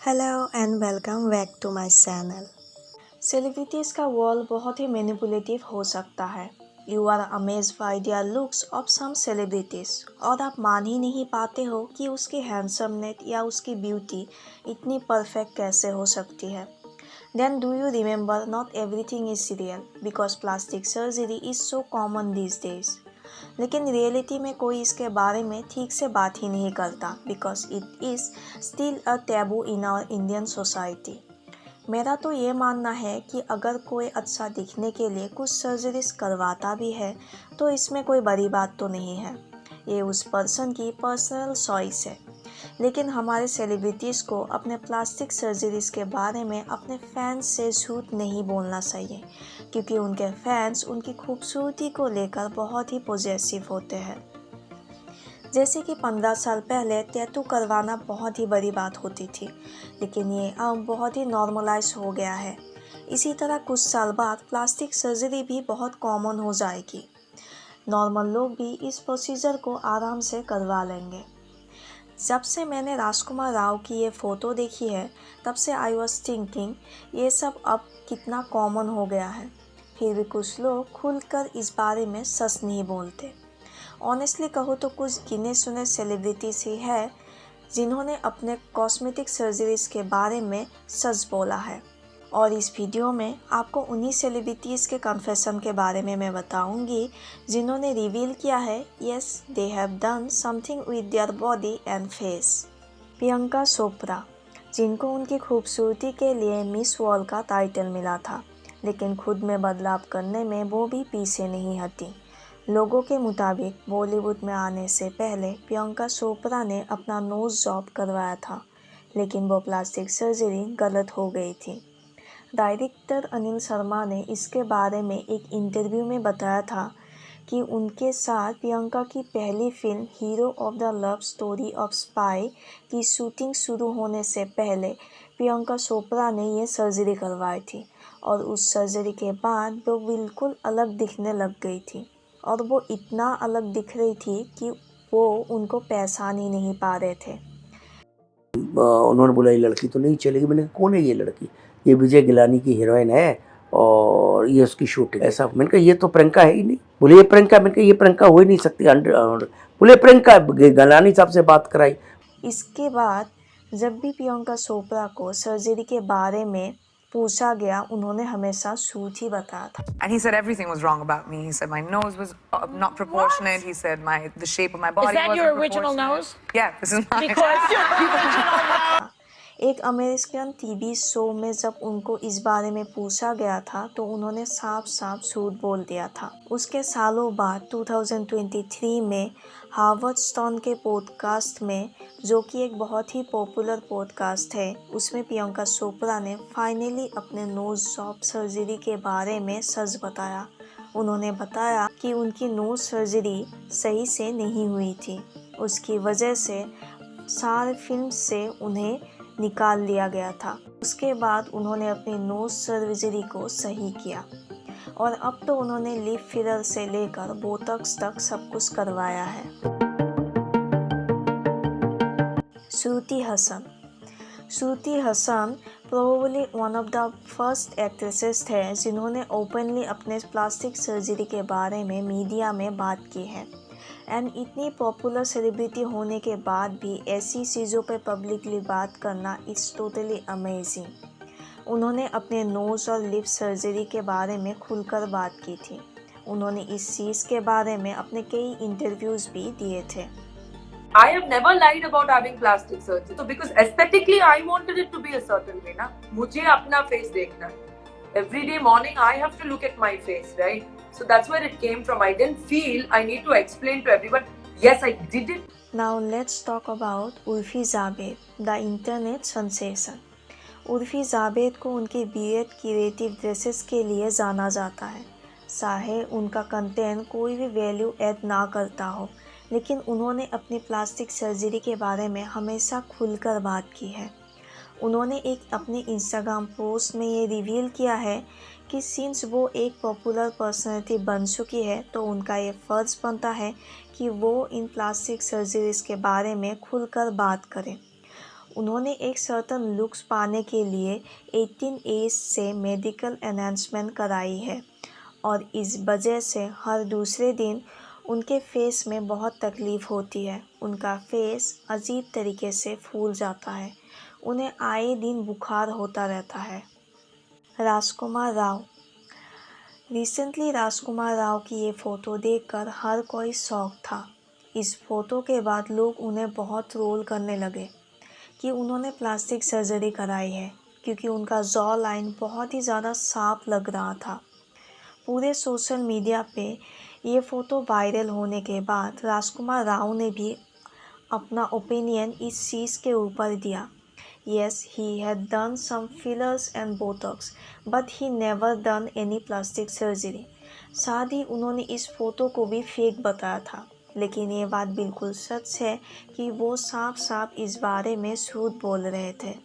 Hello and welcome back to my channel. Celebrities का world बहुत ही मैनिपुलेटिव हो सकता है। You are amazed by their looks of some celebrities और आप मान ही नहीं पाते हो कि उसकी हैंडसमनेस या उसकी ब्यूटी इतनी परफेक्ट कैसे हो सकती है। Then do you remember not everything is real because plastic surgery is so common these days. लेकिन रियलिटी में कोई इसके बारे में ठीक से बात ही नहीं करता because it is still a taboo in our Indian society. मेरा तो ये मानना है कि अगर कोई अच्छा दिखने के लिए कुछ सर्जरीज करवाता भी है तो इसमें कोई बड़ी बात तो नहीं है, ये उस पर्सन की पर्सनल चॉइस है। लेकिन हमारे सेलिब्रिटीज़ को अपने प्लास्टिक सर्जरीज के बारे में अपने फैंस से झूठ नहीं बोलना चाहिए क्योंकि उनके फैंस उनकी खूबसूरती को लेकर बहुत ही पॉजिटिव होते हैं। जैसे कि 15 साल पहले टैटू करवाना बहुत ही बड़ी बात होती थी, लेकिन ये अब बहुत ही नॉर्मलाइज हो गया है। इसी तरह कुछ साल बाद प्लास्टिक सर्जरी भी बहुत कॉमन हो जाएगी। नॉर्मल लोग भी इस प्रोसीजर को आराम से करवा लेंगे। जब से मैंने राजकुमार राव की ये फ़ोटो देखी है तब से आई वॉज थिंकिंग ये सब अब कितना कॉमन हो गया है, फिर भी कुछ लोग खुलकर इस बारे में सच नहीं बोलते। ऑनेस्टली कहो तो कुछ गिने चुने सेलिब्रिटीज ही है जिन्होंने अपने कॉस्मेटिक सर्जरीज के बारे में सच बोला है, और इस वीडियो में आपको उन्हीं सेलिब्रिटीज़ के कन्फेशन के बारे में मैं बताऊंगी जिन्होंने रिवील किया है yes they have done something with their body and face. Priyanka Chopra, जिनको उनकी खूबसूरती के लिए मिस वर्ल्ड का टाइटल मिला था, लेकिन खुद में बदलाव करने में वो भी पीछे नहीं हटी। लोगों के मुताबिक बॉलीवुड में आने से पहले प्रियंका चोपड़ा ने अपना नोज़ जॉब करवाया था, लेकिन वो प्लास्टिक सर्जरी गलत हो गई थी। डायरेक्टर अनिल शर्मा ने इसके बारे में एक इंटरव्यू में बताया था कि उनके साथ प्रियंका की पहली film hero of the love story of spy की शूटिंग शुरू होने से पहले प्रियंका चोपड़ा ने ये सर्जरी करवाई थी, और उस सर्जरी के बाद वो बिल्कुल अलग दिखने लग गई थी, और वो इतना अलग दिख रही थी कि वो उनको पहचान ही नहीं पा रहे थे। उन्होंने बोला ये लड़की तो नहीं चलेगी। मैंने कहा कौन है ये लड़की? ये विजय गिलानी की हीरोइन है और ये उसकी शूटिंग। ऐसा मैंने कहा ये तो प्रियंका है ही नहीं। बोले ये प्रियंका। मैंने कहा ये प्रियंका हो ही नहीं सकती। बोले प्रियंका गिलानी साहब से बात कराई। इसके बाद जब भी प्रियंका चोपड़ा को सर्जरी के बारे में पूछा गया, उन्होंने हमेशा झूठ ही बताया था। And he said everything was wrong about me. He said my nose was not proportionate. He said the shape of my body wasn't your original proportionate. nose? Yeah, this is mine. Because your original nose. एक American TV show में जब उनको इस बारे में पूछा गया था तो उन्होंने साफ साफ झूठ बोल दिया था। उसके सालों बाद 2023 में हार्वर्ड स्टर्न के पॉडकास्ट में, जो कि एक बहुत ही पॉपुलर पॉडकास्ट है, उसमें प्रियंका चोपड़ा ने फाइनली अपने नोज जॉब सर्जरी के बारे में सच बताया। उन्होंने बताया कि उनकी नोज सर्जरी सही से नहीं हुई थी, उसकी वजह से सारे फिल्म से उन्हें निकाल लिया गया था। उसके बाद उन्होंने अपनी नोज सर्जरी को सही किया और अब तो उन्होंने लिप फिलर से लेकर बोटॉक्स तक सब कुछ करवाया है। Shruti Haasan. Shruti Haasan probably one of the first actresses है जिन्होंने ओपनली अपने प्लास्टिक सर्जरी के बारे में मीडिया में बात की है। एंड इतनी पॉपुलर सेलिब्रिटी होने के बाद भी ऐसी चीज़ों पे पब्लिकली बात करना इट्स टोटली अमेजिंग। उन्होंने अपने नोज़ और लिप सर्जरी के बारे में खुलकर बात की थी। उन्होंने इस चीज़ के बारे में अपने कई इंटरव्यूज़ भी दिए थे। I have never lied about having plastic surgery. So because aesthetically I wanted it to be a certain way ना, मुझे अपना face देखना है। Every day morning I have to look at my face, right? So that's where it came from. I didn't feel I need to explain to everyone, yes, I did it. Now let's talk about Urfi Javed, the internet sensation. Urfi Javed को उनकी BEd creative dresses के लिए जाना जाता है। चाहे उनका content कोई भी वैल्यू ऐड ना करता हो, लेकिन उन्होंने अपनी प्लास्टिक सर्जरी के बारे में हमेशा खुलकर बात की है। उन्होंने एक अपने इंस्टाग्राम पोस्ट में ये रिवील किया है कि सिंस वो एक पॉपुलर पर्सनैलिटी बन चुकी है तो उनका ये फ़र्ज़ बनता है कि वो इन प्लास्टिक सर्जरीज़ के बारे में खुलकर बात करें। उन्होंने एक सर्टन लुक्स पाने के लिए 18 एज से मेडिकल एनहांसमेंट कराई है और इस वजह से हर दूसरे दिन उनके फेस में बहुत तकलीफ़ होती है। उनका फेस अजीब तरीके से फूल जाता है। उन्हें आए दिन बुखार होता रहता है। राजकुमार राव। रिसेंटली राजकुमार राव की ये फ़ोटो देखकर हर कोई शॉक था। इस फ़ोटो के बाद लोग उन्हें बहुत ट्रोल करने लगे कि उन्होंने प्लास्टिक सर्जरी कराई है क्योंकि उनका जॉ लाइन बहुत ही ज़्यादा साफ लग रहा था। पूरे सोशल मीडिया पे ये फ़ोटो वायरल होने के बाद राजकुमार राव ने भी अपना ओपिनियन इस चीज़ के ऊपर दिया। Yes, he had done some fillers and botox, but he never done any plastic surgery. साथ ही उन्होंने इस फ़ोटो को भी फेक बताया था, लेकिन ये बात बिल्कुल सच है कि वो साफ साफ इस बारे में झूठ बोल रहे थे।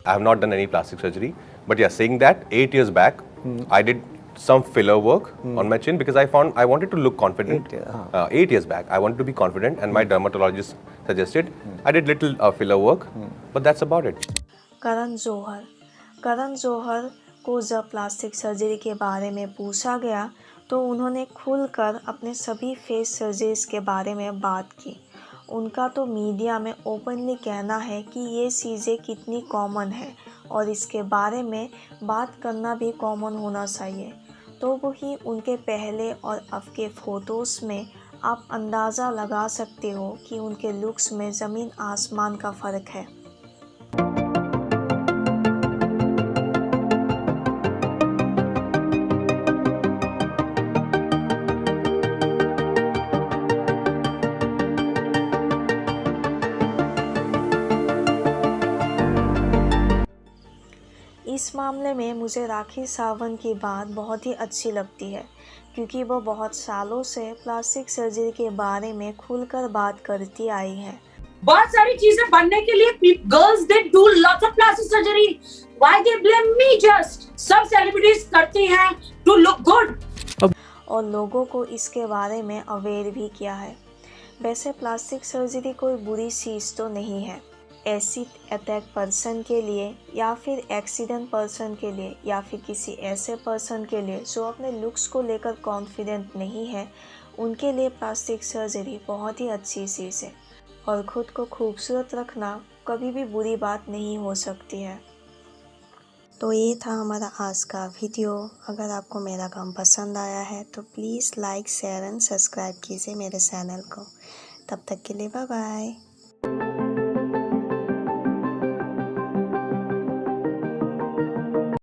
I have not done any plastic surgery, but yeah, saying that 8 years back, I did some filler work on my chin because I found I wanted to look confident. 8 years back, I wanted to be confident, and my dermatologist suggested I did little filler work, but that's about it. Karan Johar. Karan Johar को जब plastic surgery के बारे में पूछा गया तो उन्होंने खुलकर अपने सभी फेस सर्जरीज के बारे में बात की। उनका तो मीडिया में ओपनली कहना है कि ये चीज़ें कितनी कॉमन है और इसके बारे में बात करना भी कॉमन होना चाहिए। तो वही उनके पहले और अब के फ़ोटोज़ में आप अंदाज़ा लगा सकते हो कि उनके लुक्स में ज़मीन आसमान का फ़र्क है। इस मामले में मुझे राखी सावंत की बात बहुत ही अच्छी लगती है क्योंकि वो बहुत सालों से प्लास्टिक सर्जरी के बारे में खुलकर बात करती आई है। बहुत सारी चीजें बनने के लिए girls they do lots of plastic surgery, why they blame me just? सब सेलिब्रिटीज करती हैं टू लुक गुड और लोगों को इसके बारे में अवेयर भी किया है। वैसे प्लास्टिक सर्जरी कोई बुरी चीज़ तो नहीं है। एसिड अटैक पर्सन के लिए या फिर एक्सीडेंट पर्सन के लिए या फिर किसी ऐसे पर्सन के लिए जो अपने लुक्स को लेकर कॉन्फिडेंट नहीं है, उनके लिए प्लास्टिक सर्जरी बहुत ही अच्छी चीज़ है और ख़ुद को खूबसूरत रखना कभी भी बुरी बात नहीं हो सकती है। तो ये था हमारा आज का वीडियो। अगर आपको मेरा काम पसंद आया है तो please like, share and subscribe कीजिए मेरे चैनल को। तब तक के लिए बाय बाय।